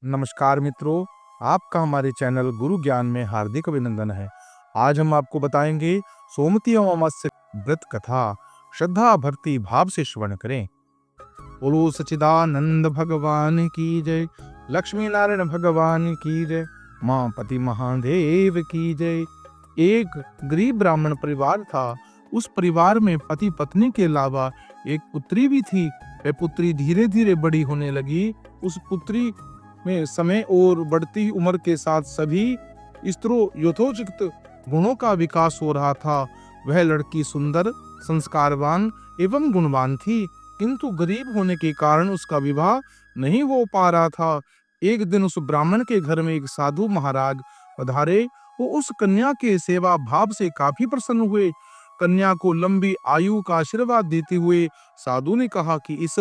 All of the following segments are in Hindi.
नमस्कार मित्रों, आपका हमारे चैनल गुरु ज्ञान में हार्दिक अभिनंदन है। आज हम आपको बताएंगे सोमवती अमावस्या व्रत कथा। श्रद्धा भक्ति भाव से श्रवण करें। बोलो सच्चिदानंद भगवान की जय, लक्ष्मी नारायण भगवान की जय, माँ पति महादेव की जय। एक गरीब ब्राह्मण परिवार था। उस परिवार में पति पत्नी के अलावा एक पुत्री भी थी। वह पुत्री धीरे धीरे बड़ी होने लगी। उस पुत्री में समय और बढ़ती उम्र के साथ सभी स्त्रों यथोचित गुणों का विकास हो रहा था। वह लड़की सुंदर, संस्कारवान एवं गुणवान थी, किंतु गरीब होने के कारण उसका विवाह नहीं हो पा रहा था। एक दिन उस ब्राह्मण के घर में एक साधु महाराज पधारे। वो उस कन्या के सेवा भाव से काफी प्रसन्न हुए। कन्या को लंबी आयु का आशीर्वाद देते हुए साधु ने कहा कि इस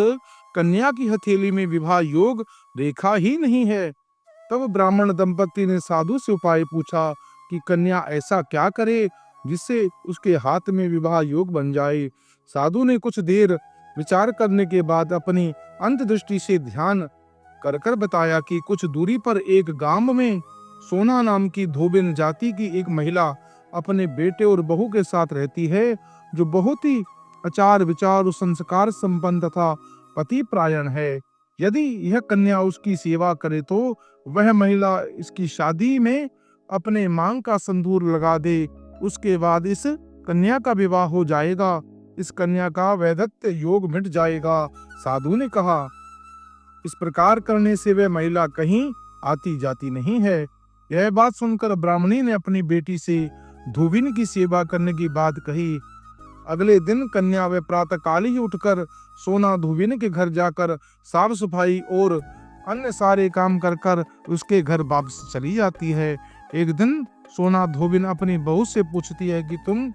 कन्या की हथेली में विवाह योग रेखा ही नहीं है। तब ब्राह्मण दंपति ने साधु से उपाय पूछा कि कन्या ऐसा क्या करे जिससे उसके हाथ में विवाह योग बन जाए। साधु ने कुछ देर विचार करने के बाद अपनी अंतदृष्टि से ध्यान कर बताया कि कुछ दूरी पर एक गांव में सोना नाम की धोबिन जाति की एक महिला अपने बेटे और बहू के साथ रहती है, जो बहुत ही आचार विचार और संस्कार संपन्न तथा पति परायण है। यदि यह कन्या उसकी सेवा करे तो वह महिला इसकी शादी में अपने मांग का संदूर लगा दे। उसके बाद इस कन्या का विवाह हो जाएगा। इस कन्या का वैधत्य योग मिट जाएगा। साधु ने कहा, इस प्रकार करने से वह महिला कहीं आती जाती नहीं है। यह बात सुनकर ब्राह्मणी ने अपनी बेटी से धोबिन की सेवा करने की बात कही। अगले दिन कन्या वे प्रातः काल ही उठकर सोना धोबिन के घर जाकर साफ सफाई और अन्य सारे काम कर उसके घर वापस चली जाती है। एक दिन सोना धोबिन अपनी बहू से पूछती है कि तुम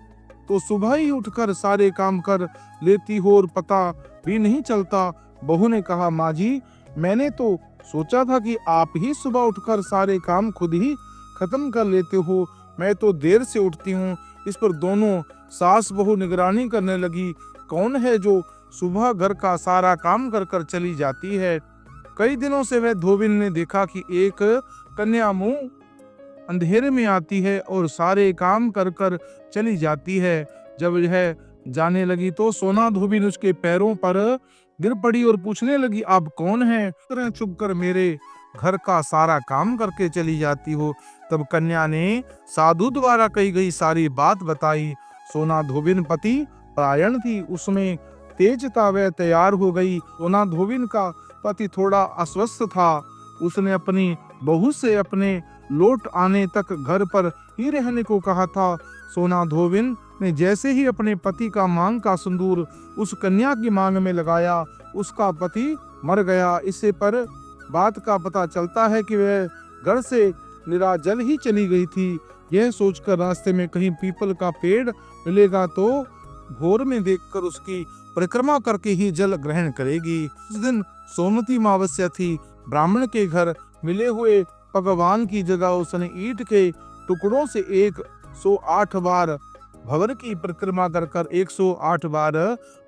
तो सुबह ही उठकर सारे काम कर लेती हो और पता भी नहीं चलता। बहू ने कहा, माँ जी, मैंने तो सोचा था कि आप ही सुबह उठकर सारे काम खुद ही खत्म कर लेते हो। मैं तो देर से उठती हूँ। इस पर दोनों सास बहू निगरानी करने लगी। कौन है जो सुबह घर का सारा काम कर चली जाती है। कई दिनों से वह धोबिन ने देखा कि एक कन्या मुंह अंधेरे में आती है और सारे काम कर चली जाती है। जब यह जाने लगी तो सोना धोबिन उसके पैरों पर गिर पड़ी और पूछने लगी, आप कौन है? चुप कर मेरे घर का सारा काम करके चली जाती हो। तब कन्या ने साधु द्वारा कही गई सारी बात बताई। सोना धोबिन पति परायण थी, उसमें तेजता वह तैयार हो गई। सोना धोबिन का पति थोड़ा अस्वस्थ था। उसने अपनी बहू से अपने लौट आने तक घर पर ही रहने को कहा था। सोना धोबिन ने जैसे ही अपने पति का मांग का सिंदूर उस कन्या की मांग में लगाया, उसका पति मर गया। इससे पर बात का पता चलता है कि वह घर से निराजल ही चली गई थी। यह सोचकर रास्ते में कहीं पीपल का पेड़ मिलेगा तो भोर में देखकर उसकी परिक्रमा करके ही जल ग्रहण करेगी। उस दिन सोमवती अमावस्या थी। ब्राह्मण के घर मिले हुए भगवान की जगह उसने ईंट के टुकड़ों से 108 बार भंवर की परिक्रमा कर 108 बार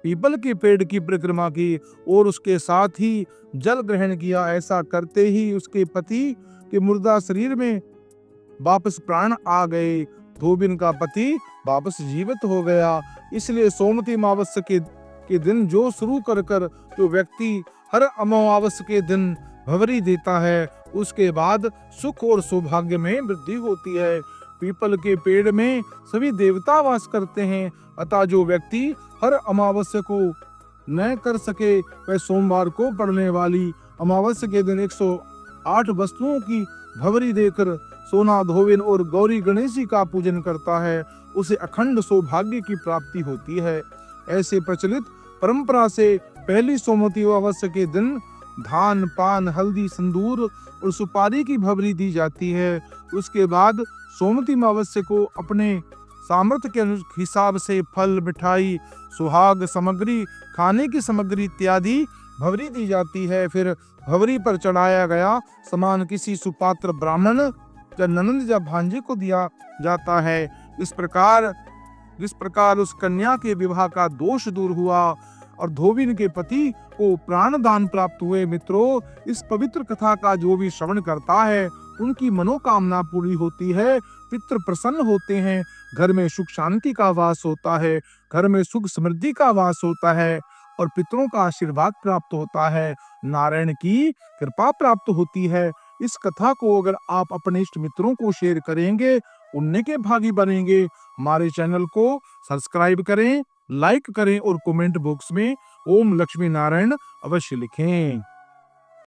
पीपल के पेड़ की परिक्रमा की और उसके साथ ही जल ग्रहण किया। ऐसा करते ही उसके पति के मुर्दा शरीर में वापस प्राण आ गए। धोबिन का पति वापस जीवित हो गया। इसलिए सोमवती अमावस्या के दिन जो शुरू कर जो व्यक्ति हर अमावस्या के दिन भंवरी देता है, उसके बाद सुख और सौभाग्य में वृद्धि होती है। पीपल के पेड़ में सभी देवता वास करते हैं, अतः जो व्यक्ति हर अमावस्या को न कर सके वह सोमवार को पड़ने वाली अमावस्या के दिन 108 वस्तुओं की भंवरी देकर सोना धोबिन और गौरी गणेश जी का पूजन करता है, उसे अखंड सौभाग्य की प्राप्ति होती है। ऐसे प्रचलित परंपरा से पहली सोमवती अमावस्या के दिन धान, पान, हल्दी, सिंदूर और सुपारी की भंवरी दी जाती है। उसके बाद सोमवती अमावस्या को अपने सामर्थ्य के हिसाब से फल, मिठाई, सुहाग सामग्री, खाने की सामग्री इत्यादि भंवरी दी जाती है। फिर भंवरी पर चढ़ाया गया सामान किसी सुपात्र ब्राह्मण या ननंद या भांजे को दिया जाता है। इस प्रकार उस कन्या के विवाह का दोष दूर हुआ। और धोबिन के पति को प्राण दान प्राप्त हुए। मित्रों, इस पवित्र कथा का जो भी श्रवण करता है उनकी मनोकामना पूरी होती है, पितृ प्रसन्न होते हैं, घर में सुख शांति का वास होता है, घर में सुख समृद्धि का वास होता है और पितरों का आशीर्वाद प्राप्त होता है, नारायण की कृपा प्राप्त होती है। इस कथा को अगर आप अपने इष्ट मित्रों को शेयर करेंगे, पुण्य के भागी बनेंगे। हमारे चैनल को सब्सक्राइब करें, लाइक करें और कमेंट बॉक्स में ओम लक्ष्मी नारायण अवश्य लिखें।